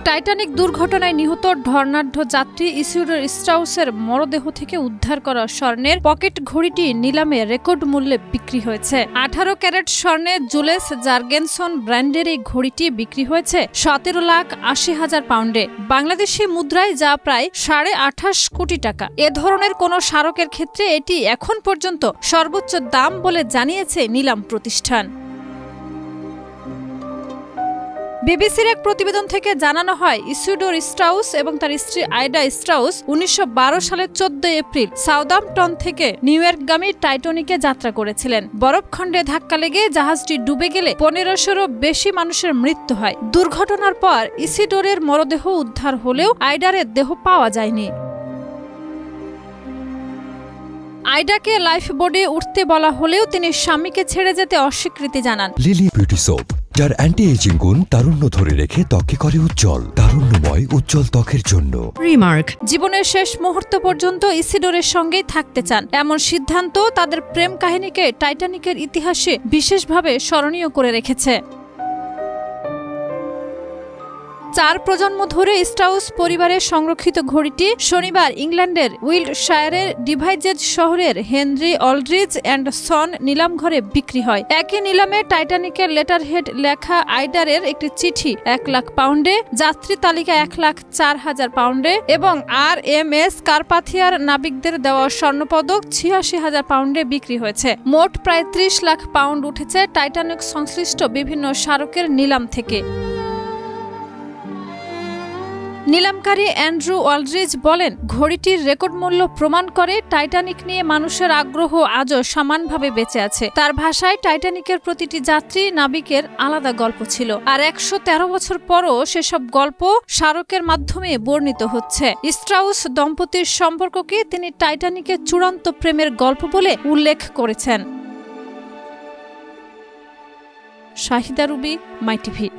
Titanic দুর্ঘটনায় নিহত ধর্নাঢ্য যাত্রী ইসিডোর স্ট্রাউসের মরদেহ থেকে উদ্ধার করা স্বর্ণের পকেট ঘড়িটি নিলামে রেকর্ড মূল্যে বিক্রি হয়েছে। 18 ক্যারেট স্বর্ণে জুলেস জার্গেনসন ব্র্যান্ডের এই ঘড়িটি বিক্রি হয়েছে 17,80,000 পাউন্ডে, বাংলাদেশি মুদ্রায় যা প্রায় 28.5 কোটি টাকা। এ ধরনের কোনো স্মারকের ক্ষেত্রে এটি এখন পর্যন্ত সর্বোচ্চ দাম বলে জানিয়েছে নিলাম প্রতিষ্ঠান। বিবিসির এক প্রতিবেদন থেকে জানানো হয়, ইসিডোর স্ট্রাউস এবং তার স্ত্রী আইডা স্ট্রাউস 1912 সালের 14 এপ্রিল সাউদাম্পটন থেকে নিউইয়র্কগামী টাইটানিকে যাত্রা করেছিলেন। বরফখণ্ডে ধাক্কা লেগে জাহাজটি ডুবে গেলে 1500-এরও বেশি মানুষের মৃত্যু হয়। দুর্ঘটনার পর ইসিডোরের মরদেহ উদ্ধার হলেও আইডারের দেহ পাওয়া যায়নি। আইডাকে লাইফবোর্ডে উঠতে বলা হলেও তিনি স্বামীকে ছেড়ে যেতে অস্বীকৃতি জানান। লিলি বিউটি সোপ, যার অ্যান্টি এজিং গুণ তারুণ্য ধরে রেখে ত্বকে করে উজ্জ্বল, তারুণ্যময় উজ্জ্বল ত্বকের জন্য। রিমার্ক, জীবনের শেষ মুহূর্ত পর্যন্ত ইসিডোরের সঙ্গেই থাকতে চান, এমন সিদ্ধান্ত তাদের প্রেম কাহিনীকে টাইটানিকের ইতিহাসে বিশেষভাবে স্মরণীয় করে রেখেছে। 4 প্রজন্ম ধরে স্ট্রাউস পরিবারের সংরক্ষিত ঘড়িটি শনিবার ইংল্যান্ডের উইল্টশায়ারের ডিভাইজেজ শহরের হেনরি অলড্রিজ অ্যান্ড সন নিলামঘরে বিক্রি হয়। একই নিলামে টাইটানিকের লেটারহেড লেখা আইডারের একটি চিঠি 1 লাখ পাউন্ডে, যাত্রী তালিকা 1,04,000 পাউন্ডে এবং RMS কার্পাথিয়ার নাবিকদের দেওয়া স্বর্ণপদক 86,000 পাউন্ডে বিক্রি হয়েছে। মোট প্রায় 30 লাখ পাউন্ড উঠেছে টাইটানিক সংশ্লিষ্ট বিভিন্ন স্মারকের নিলাম থেকে। নিলামকারী অ্যান্ড্রু অলড্রিজ বলেন, ঘড়িটির রেকর্ড মূল্য প্রমাণ করে টাইটানিক নিয়ে মানুষের আগ্রহ আজও সমানভাবে বেঁচে আছে। তার ভাষায়, টাইটানিকের প্রতিটি যাত্রী নাবিকের আলাদা গল্প ছিল, আর 113 বছর পরও সেসব গল্প স্মারকের মাধ্যমে বর্ণিত হচ্ছে। স্ট্রাউস দম্পতির সম্পর্ককে তিনি টাইটানিকের চূড়ান্ত প্রেমের গল্প বলে উল্লেখ করেছেন। শাহিদা রুবি, মাই টিভি।